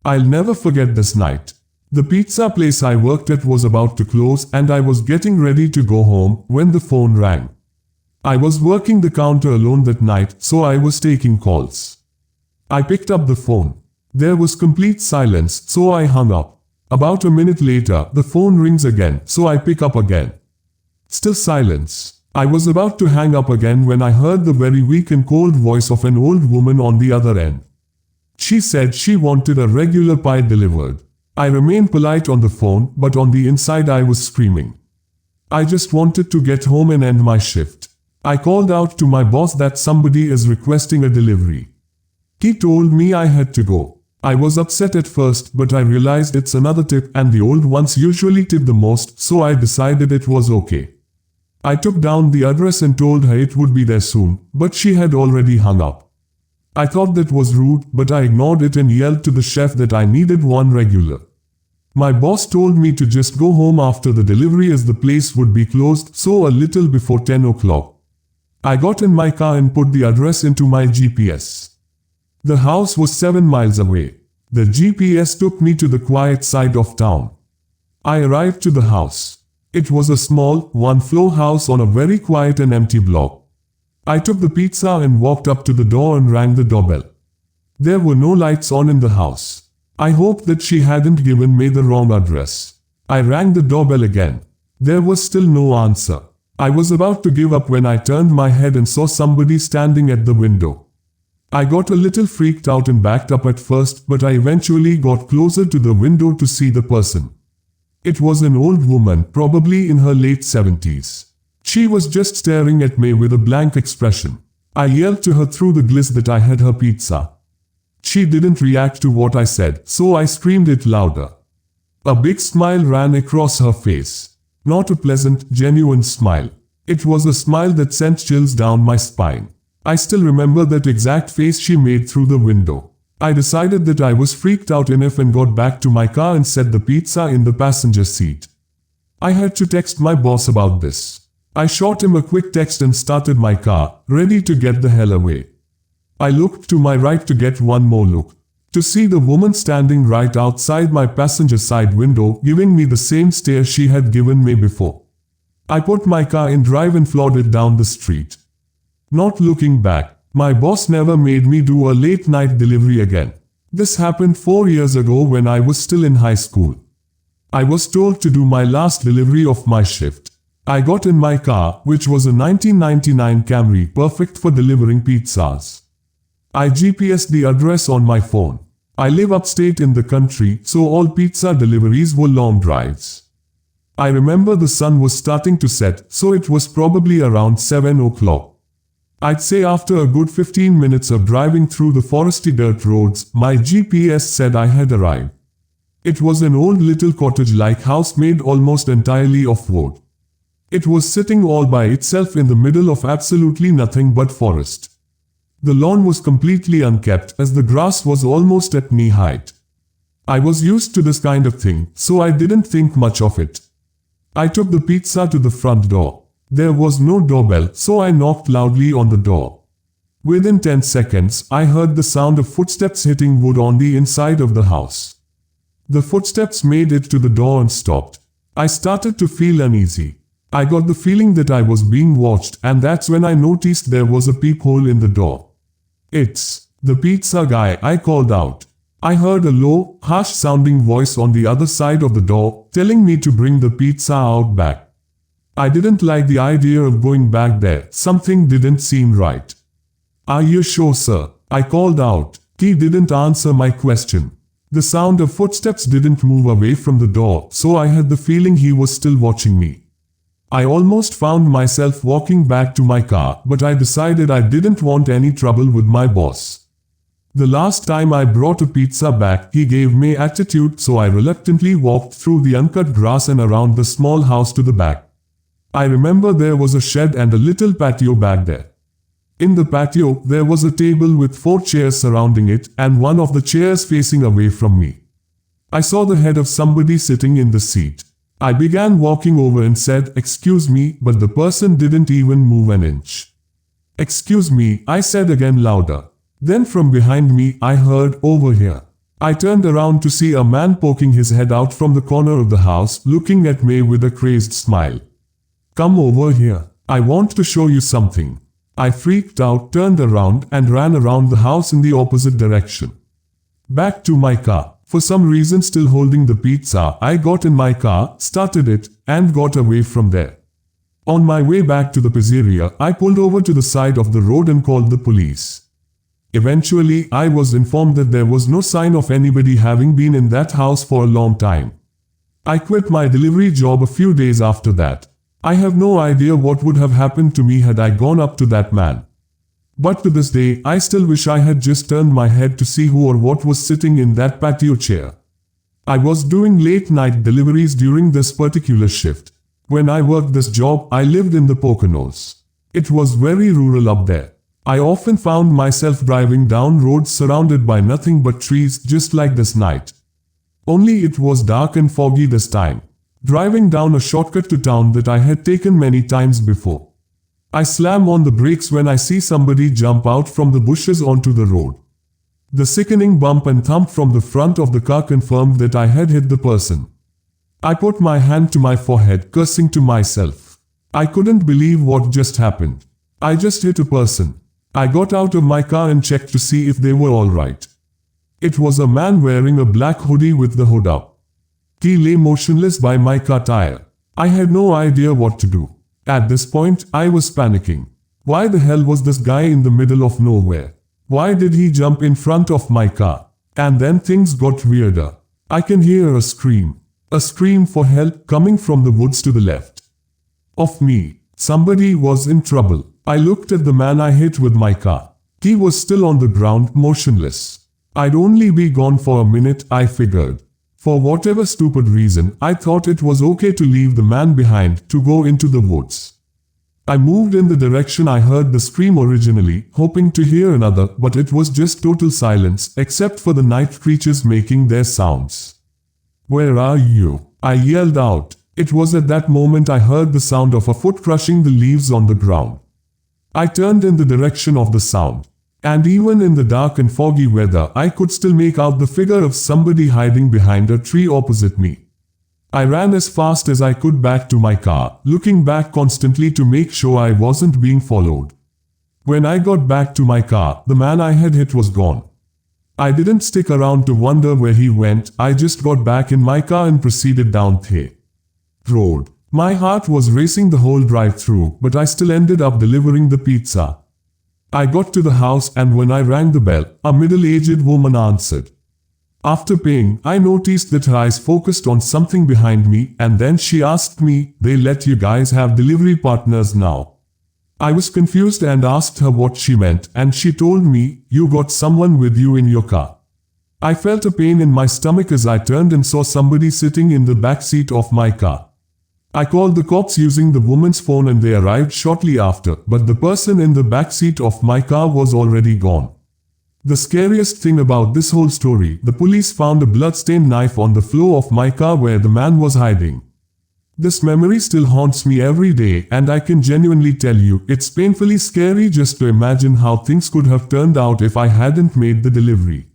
I'll never forget this night. The pizza place I worked at was about to close and I was getting ready to go home when the phone rang. I was working the counter alone that night, so I was taking calls. I picked up the phone. There was complete silence, so I hung up. About a minute later, the phone rings again, so I pick up again. Still silence. I was about to hang up again when I heard the very weak and cold voice of an old woman on the other end. She said she wanted a regular pie delivered. I remained polite on the phone, but on the inside I was screaming. I just wanted to get home and end my shift. I called out to my boss that somebody is requesting a delivery. He told me I had to go. I was upset at first, but I realized it's another tip and the old ones usually tip the most, so I decided it was okay. I took down the address and told her it would be there soon, but she had already hung up. I thought that was rude, but I ignored it and yelled to the chef that I needed one regular. My boss told me to just go home after the delivery as the place would be closed, so a little before 10 o'clock. I got in my car and put the address into my GPS. The house was 7 miles away. The GPS took me to the quiet side of town. I arrived to the house. It was a small, one-floor house on a very quiet and empty block. I took the pizza and walked up to the door and rang the doorbell. There were no lights on in the house. I hoped that she hadn't given me the wrong address. I rang the doorbell again. There was still no answer. I was about to give up when I turned my head and saw somebody standing at the window. I got a little freaked out and backed up at first, but I eventually got closer to the window to see the person. It was an old woman, probably in her late 70s. She was just staring at me with a blank expression. I yelled to her through the glass that I had her pizza. She didn't react to what I said, so I screamed it louder. A big smile ran across her face. Not a pleasant, genuine smile. It was a smile that sent chills down my spine. I still remember that exact face she made through the window. I decided that I was freaked out enough and got back to my car and set the pizza in the passenger seat. I had to text my boss about this. I shot him a quick text and started my car, ready to get the hell away. I looked to my right to get one more look. To see the woman standing right outside my passenger side window, giving me the same stare she had given me before. I put my car in drive and floated down the street. Not looking back, my boss never made me do a late night delivery again. This happened 4 years ago when I was still in high school. I was told to do my last delivery of my shift. I got in my car, which was a 1999 Camry, perfect for delivering pizzas. I GPSed the address on my phone. I live upstate in the country, so all pizza deliveries were long drives. I remember the sun was starting to set, so it was probably around 7 o'clock. I'd say after a good 15 minutes of driving through the foresty dirt roads, my GPS said I had arrived. It was an old little cottage-like house made almost entirely of wood. It was sitting all by itself in the middle of absolutely nothing but forest. The lawn was completely unkept, as the grass was almost at knee height. I was used to this kind of thing, so I didn't think much of it. I took the pizza to the front door. There was no doorbell, so I knocked loudly on the door. Within 10 seconds, I heard the sound of footsteps hitting wood on the inside of the house. The footsteps made it to the door and stopped. I started to feel uneasy. I got the feeling that I was being watched, and that's when I noticed there was a peephole in the door. "It's the pizza guy," I called out. I heard a low, harsh-sounding voice on the other side of the door, telling me to bring the pizza out back. I didn't like the idea of going back there. Something didn't seem right. "Are you sure, sir?" I called out. He didn't answer my question. The sound of footsteps didn't move away from the door, so I had the feeling he was still watching me. I almost found myself walking back to my car, but I decided I didn't want any trouble with my boss. The last time I brought a pizza back, he gave me attitude, so I reluctantly walked through the uncut grass and around the small house to the back. I remember there was a shed and a little patio back there. In the patio, there was a table with 4 chairs surrounding it, and one of the chairs facing away from me. I saw the head of somebody sitting in the seat. I began walking over and said, "Excuse me," but the person didn't even move an inch. "Excuse me," I said again louder. Then from behind me, I heard, "Over here." I turned around to see a man poking his head out from the corner of the house, looking at me with a crazed smile. "Come over here. I want to show you something." I freaked out, turned around, and ran around the house in the opposite direction. Back to my car. For some reason, still holding the pizza, I got in my car, started it, and got away from there. On my way back to the pizzeria, I pulled over to the side of the road and called the police. Eventually, I was informed that there was no sign of anybody having been in that house for a long time. I quit my delivery job a few days after that. I have no idea what would have happened to me had I gone up to that man. But to this day, I still wish I had just turned my head to see who or what was sitting in that patio chair. I was doing late night deliveries during this particular shift. When I worked this job, I lived in the Poconos. It was very rural up there. I often found myself driving down roads surrounded by nothing but trees, just like this night. Only it was dark and foggy this time. Driving down a shortcut to town that I had taken many times before. I slam on the brakes when I see somebody jump out from the bushes onto the road. The sickening bump and thump from the front of the car confirmed that I had hit the person. I put my hand to my forehead, cursing to myself. I couldn't believe what just happened. I just hit a person. I got out of my car and checked to see if they were alright. It was a man wearing a black hoodie with the hood up. He lay motionless by my car tire. I had no idea what to do. At this point, I was panicking. Why the hell was this guy in the middle of nowhere? Why did he jump in front of my car? And then things got weirder. I can hear a scream. A scream for help coming from the woods to the left of me. Somebody was in trouble. I looked at the man I hit with my car. He was still on the ground, motionless. I'd only be gone for a minute, I figured. For whatever stupid reason, I thought it was okay to leave the man behind, to go into the woods. I moved in the direction I heard the scream originally, hoping to hear another, but it was just total silence, except for the night creatures making their sounds. "Where are you?" I yelled out. It was at that moment I heard the sound of a foot crushing the leaves on the ground. I turned in the direction of the sound. And even in the dark and foggy weather, I could still make out the figure of somebody hiding behind a tree opposite me. I ran as fast as I could back to my car, looking back constantly to make sure I wasn't being followed. When I got back to my car, the man I had hit was gone. I didn't stick around to wonder where he went, I just got back in my car and proceeded down the road. My heart was racing the whole drive-through, but I still ended up delivering the pizza. I got to the house and when I rang the bell, a middle-aged woman answered. After paying, I noticed that her eyes focused on something behind me and then she asked me, "They let you guys have delivery partners now?" I was confused and asked her what she meant and she told me, "You got someone with you in your car." I felt a pain in my stomach as I turned and saw somebody sitting in the back seat of my car. I called the cops using the woman's phone and they arrived shortly after, but the person in the back seat of my car was already gone. The scariest thing about this whole story, the police found a blood-stained knife on the floor of my car where the man was hiding. This memory still haunts me every day and I can genuinely tell you, it's painfully scary just to imagine how things could have turned out if I hadn't made the delivery.